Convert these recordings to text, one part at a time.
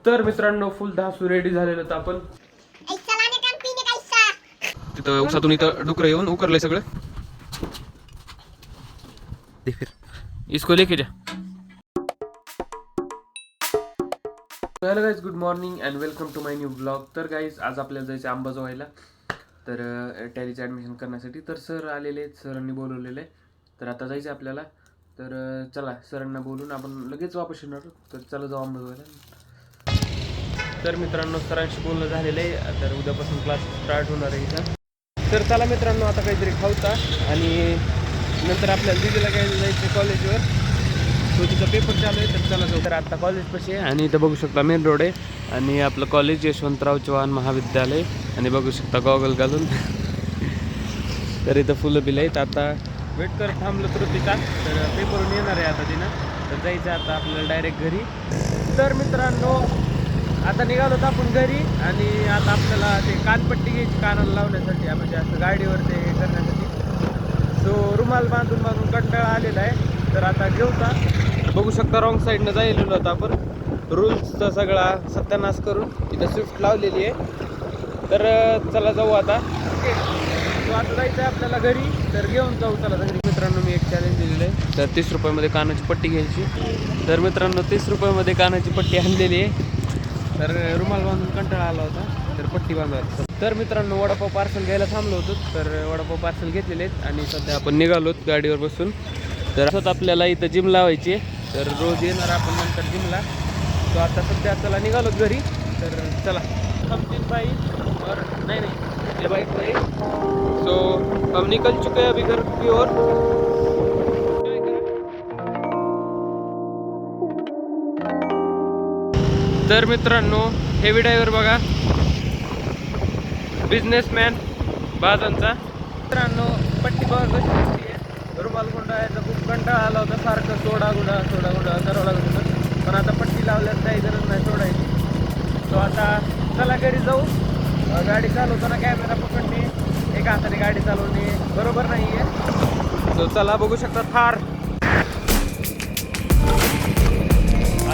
तर मित्रांनो फुल धासू रेडी झालेलं तर आपण तिथं उसातून इथं डुकर येऊन उकरलंय सगळं. फिर इसको लेके जा. Hello guys, good morning and welcome to my new blog. तर गाईज आज आपल्याला जायचं अंबाजोगाईला तर टॅलीचं ॲडमिशन करण्यासाठी. तर सर आलेले आहेत, सरांनी बोलवलेलं आहे. तर आता जायचं आपल्याला. तर चला सरांना बोलून आपण लगेच वापस येणार. तर चला जाऊ अंबाजोगाईला. तर मित्रांनो सरांशी बोलणं झालेलं आहे. तर उद्यापासून क्लास स्टार्ट होणार आहे इथं. तर चला मित्रांनो आता काहीतरी खाऊचा आणि नंतर आपल्याला दिदीला काय जायचं कॉलेजवर. तो तिचा पेपर चालू आहे. तर चला जाऊ. तर आता कॉलेजपाशी आहे आणि इथं बघू शकता मेन रोड आहे आणि आपलं कॉलेज यशवंतराव चव्हाण महाविद्यालय आणि बघू शकता गॉगल घालून. तर इथं फुलं बिलं आहेत. आता वेट करत थांबलो तर तिचा तर पेपरून येणार आहे आता तिनं. तर जायचं आता आपल्याला डायरेक्ट घरी. तर मित्रांनो आता निघालो तर आपण घरी आणि आता आपल्याला ते कानपट्टी घ्यायची कानाला लावण्यासाठी, म्हणजे असं गाडीवर ते करण्यासाठी. सो रुमाल बांधून बांधून कंटाळा आलेला आहे. तर आता घेऊता बघू शकता रॉंग साईडनं जायलेलो होतं आपण. रूल्सचा सगळा सत्यानाश करून इथं स्विफ्ट लावलेली आहे. तर चला जाऊ आता. ओके, तो आता जायचं आहे आपल्याला घरी. तर घेऊन जाऊ चला घरी. मित्रांनो मी एक चॅलेंज दिलेलं आहे. तर 30 रुपयामध्ये कानाची पट्टी घ्यायची. तर मित्रांनो 30 रुपयामध्ये कानाची पट्टी आणलेली आहे. तर रुमाल बांधून कंटाळा आला होता तर पट्टी बांधायला. तर मित्रांनो वडापाव पार्सल घ्यायला थांबलो होतो. तर वडापाव पार्सल घेतलेले आहेत आणि सध्या आपण निघालोत गाडीवर बसून. तर असंच आपल्याला इथं जिम लावायची आहे. तर रोज येणार आपण नंतर जिमला. तो आता सध्या चला निघालोत घरी. तर चला हम 3 भाई और नहीं ये बाइक भाई. सो हम निकल चुके हैं अभी घर की ओर. तर मित्रांनो हेवी ड्रायव्हर बघा, बिझनेसमॅन बाजांचा. मित्रांनो पट्टी बघा कशी दिसते. रुमाल गुंडाळायचा खूप कंटाळा आला होता. सारखं सोडा गुंडा करावं लागत होतं. पण आता पट्टी लावल्यास काही गरज नाही सोडायची. तो आता चला घरी जाऊ. गाडी चालवताना कॅमेरा पकडणे, एका हाताने गाडी चालवणे बरोबर नाही आहे. तो चला बघू शकता थार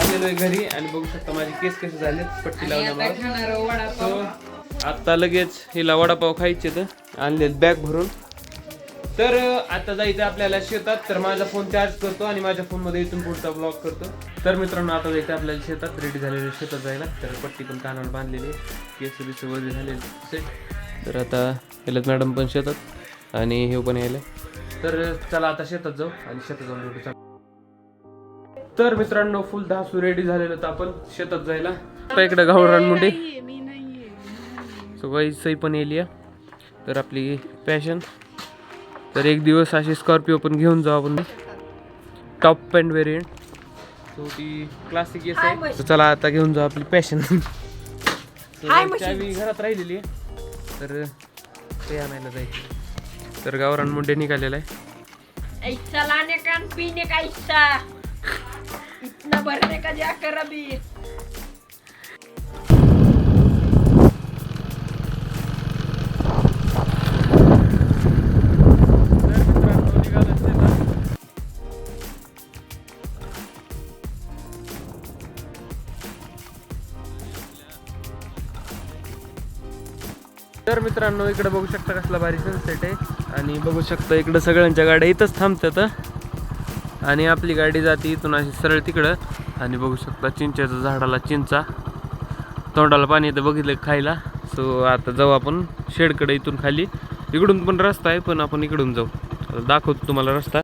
आलेलो आहे घरी आणि बघू शकता माझे केस कसे झाले पट्टी लावल्यामुळे. सो आता लगेच हिला वडापाव खायचे तर आणले बॅग भरून. तर आता जायचं आपल्याला शेतात. तर माझा फोन चार्ज करतो आणि माझ्या फोनमध्ये इथून पुढचा ब्लॉग करतो. तर मित्रांनो आता जायचं आपल्याला शेतात. रेडी झालेले शेतात जायला. तर पट्टी पण कानावर बांधलेली आहे, केस बिस वगैरे झालेले सेट. तर आता यालाच मॅडम पण शेतात आणि हे पण यायला. तर चला आता शेतात जाऊ आणि शेतात जाऊन भेटू. तर मित्रांनो फुल धासू रेडी झालेलं तर आपण शेतात जायला. इकडे गावरान मुंडे सई पण येईल. तर आपली पॅशन. तर एक दिवस अशी स्कॉर्पिओ पण घेऊन जाऊ आपण, टॉप पॅन्ट व्हेरियंट. सो ती क्लासिक येस आहे. तर चला आता घेऊन जाऊ आपली पॅशन. चावी घरात राहिलेली आहे तर ते आणायला जायचं. तर गावरान मुंडे निघालेला आहे. इतना भरने का जाकर अभी. तर मित्रांनो इकडे बघू शकता कसला भारी सनसेट आहे आणि बघू शकता इकडं सगळ्यांच्या गाड्या इथंच थांबतात आणि आपली गाडी जाते इथून अशी सरळ तिकडं. आणि बघू शकता चिंचेच्या झाडाला चिंचा, तोंडाला पाणी येतं बघितलं खायला. सो आता जाऊ आपण शेडकडे. इथून खाली इकडून पण रस्ता आहे पण आपण इकडून जाऊ. दाखवतो तुम्हाला रस्ता.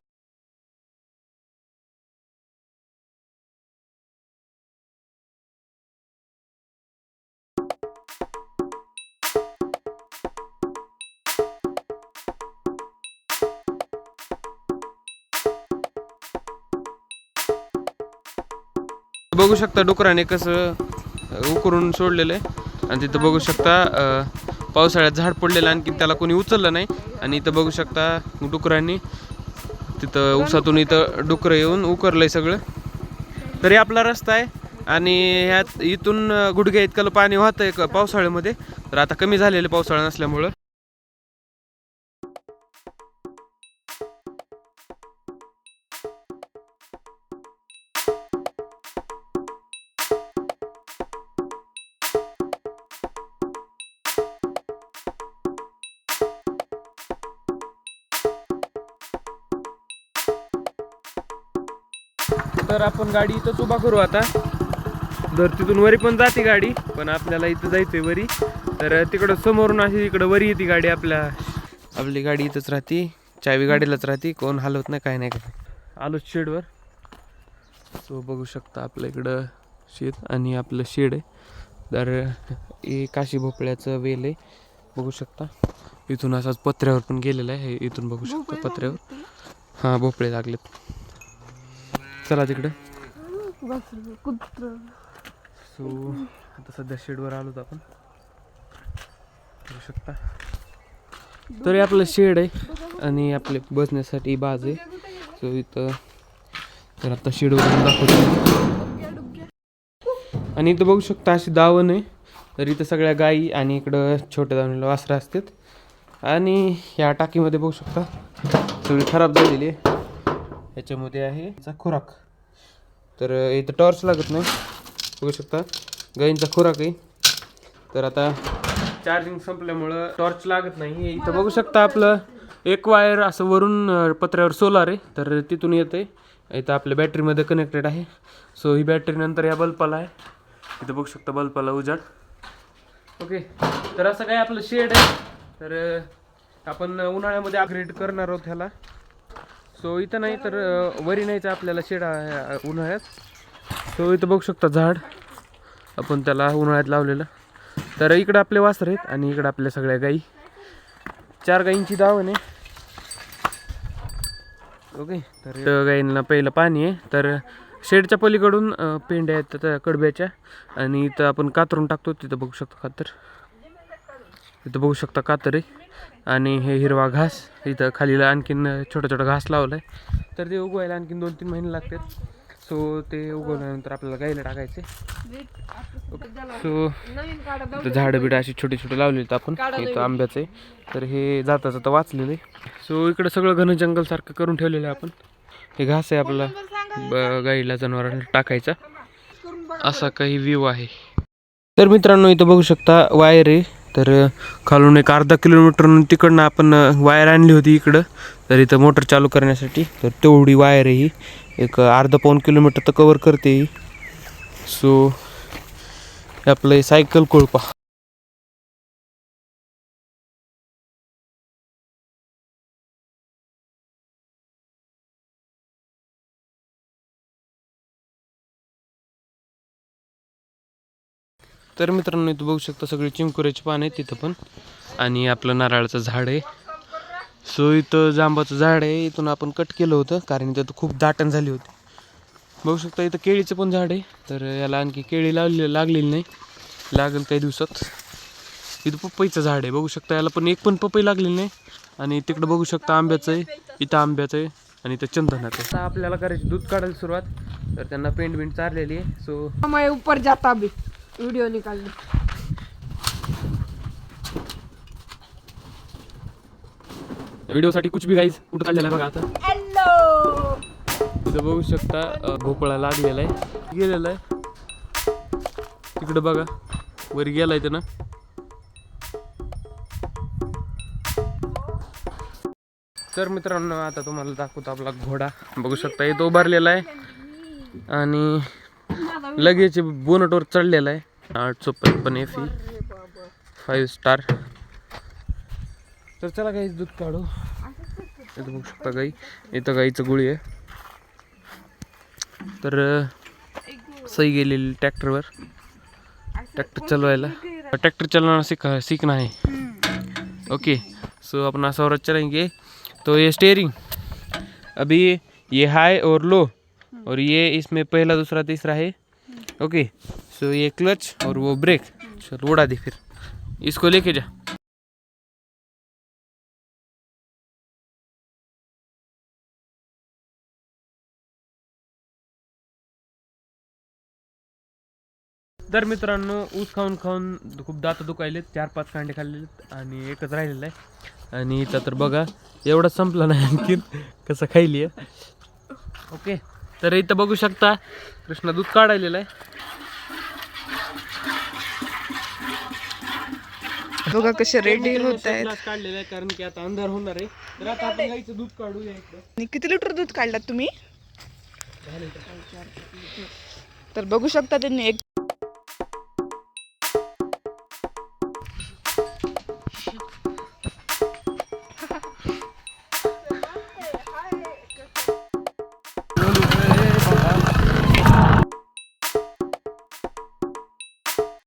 बघू शकता डुकराने कसं उकरून सोडलेलं आहे आणि तिथं बघू शकता पावसाळ्यात झाड पडलेलं आणखी त्याला कोणी उचललं नाही. आणि इथं बघू शकता डुकरांनी तिथं उसातून इथं डुकरं येऊन उकरलंय सगळं. तरी आपला रस्ता आहे आणि ह्यात इथून गुडघ्या इतकं पाणी वाहतंय पावसाळ्यामध्ये. तर आता कमी झालेलं पावसाळा नसल्यामुळं. तर आपण गाडी इथंच उभा करू आता. जर तिथून वरी पण जाते गाडी, पण आपल्याला इथं जायचंय वरी. तर तिकडं समोरून अशी इकडं वरी येते गाडी. आपली गाडी इथंच राहते, चावी गाडीलाच राहते, कोण हलवत नाही, काय नाही काय. आलो शेडवर. तो बघू शकता आपल्या इकडं शेत आणि आपलं शेड आहे. तर हे काशी भोपळ्याचं वेल आहे, बघू शकता. इथून असाच पत्र्यावर पण गेलेला आहे, इथून बघू शकता पत्र्यावर. हां, भोपळे लागलेत. चला तिकडं. सो आता सध्या शेडवर आलोत आपण, बघू शकता. तरी आपलं शेड आहे आणि आपले बसण्यासाठी बाज आहे. सो इथं तर आता शेडवरून दाखवतो. आणि इथं बघू शकता अशी दावण आहे. तर इथं सगळ्या गाई आणि इकडं छोट्या दावणीला वासरं असतात. आणि ह्या टाकीमध्ये बघू शकता सगळी खराब झालेली आहे. ह्याच्यामध्ये आहे याचा खुराक. तर इथं टॉर्च लागत नाही, बघू शकता गाईंचा खुराक आहे. तर आता चार्जिंग संपल्यामुळं टॉर्च लागत नाही. इथं बघू शकता आपलं एक वायर असं वरून पत्र्यावर सोलार आहे, तर तिथून येते. इथं आपल्या बॅटरीमध्ये कनेक्टेड आहे. सो ही बॅटरी नंतर या बल्बाला आहे. इथं बघू शकता बल्बाला उजाड. ओके, तर असं काय आपलं शेड आहे. तर आपण उन्हाळ्यामध्ये अपग्रेड करणार आहोत ह्याला. सो इथं नाही तर वरी न्यायचं आपल्याला शेड उन्हाळ्यात. सो इथं बघू शकता झाड आपण त्याला उन्हाळ्यात लावलेलं. तर इकडं आपले वासर आहेत आणि इकडं आपल्या सगळ्या गाई. 4 गाईंची दावण आहे. ओके, तर गाईंना पहिलं पाणी आहे. तर शेडच्या पलीकडून पेंड्या आहेत त्या कडब्याच्या, आणि इथं आपण कातरून टाकतो. तिथं बघू शकता कातर, इथं बघू शकता कातर आहे. आणि हे हिरवा घास, इथं खालीला आणखीन छोटा छोटा घास लावला आहे. तर ते उगवायला आणखीन 2-3 महिने लागतात. सो ते उगवल्यानंतर आपल्याला गाईला टाकायचे. सो इथं झाडं बिडं अशी छोटे छोटे लावलेत आपण. इथं आंब्याचं आहे, तर हे जाता जाता वाचलेलं आहे. सो इकडं सगळं घन जंगल सारखं करून ठेवलेलं आहे आपण. हे घास आहे आपला गाईला जनावरांना टाकायचा. असा काही व्ह्यू आहे. तर मित्रांनो इथं बघू शकता वायर आहे. तर खालून एक अर्धा किलोमीटर तिकडनं आपण वायर आणली होती इकडं. तर इथं मोटर चालू करण्यासाठी. तर तेवढी वायर आहे ही, एक अर्धा-पाऊण किलोमीटर तर कवर करते ही. सो आपलं सायकल कोळपा. तर मित्रांनो इथं बघू शकता सगळे चिंकुऱ्याचे पान आहे तिथं पण, आणि आपलं नारळाचं झाड आहे. सो इथं जांबाचं झाड आहे. इथून आपण कट केलं होतं कारण इथं खूप दाटण झाली होती. बघू शकता इथं केळीचं पण झाड आहे. तर याला आणखी केळी लागलेली नाही, लागेल काही दिवसात. इथं पपईचं झाड आहे, बघू शकता याला पण एक पण पपई लागलेली नाही. आणि तिकडं बघू शकता आंब्याचं आहे, इथं आंब्याचं आहे, आणि इथं चंदनाचं आहे. आता आपल्याला करायची दूध काढायला सुरुवात. तर त्यांना पेंट चारलेली आहे. सो मैं ऊपर जाता भी वीडियो निकालने. व्हिडिओसाठी कुछ भी गाईज कुठं चाललेला आहे बघा आता. हॅलो, इथं बघू शकता भोपळा लागलेला आहे, गेलेला आहे तिकडं बघा, वर गेलाय त्यानं. तर मित्रांनो आता तुम्हाला दाखवतो आपला घोडा. बघू शकता इथं उभारलेला आहे आणि लगेच बोनटवर चढलेला आहे. 855 FE 5 स्टार. तर चला गाईच दूध काढू. इथं बघू शकता गाई, इथं गाईचं गुळी आहे. तर सई गेलेली ट्रॅक्टरवर, ट्रॅक्टर चालवायला. ट्रॅक्टर चलाना सीखना है. ओके, सो अपना सौरभ चलेंगे. तो ये स्टेयरिंग अभी ये हाई और लो, और ये इसमें पहला दूसरा तीसरा है. ओके, सो ये क्लच और वो ब्रेक. चल उड़ा दे फिर, इसको लेके जा. तर मित्रांनो ऊस खाऊन खाऊन खूप दात दुखायलेत. 4-5 कांडे खाल्लेलेत आणि एकच राहिलेला आहे. आणि इथं तर बघा एवढं संपला नाही आणखीन, कसं खायली आहे. ओके, तर इथं बघू शकता कृष्णा दूध काढायलेलं आहे. बघा कसे रेडी होत आहेत. काढलेलं आहे कारण की आता अंधार होणार आहे. तर आता आपण गाईचं दूध काढूया इकडं. किती लिटर दूध काढलात तुम्ही? तर बघू शकता त्यांनी एक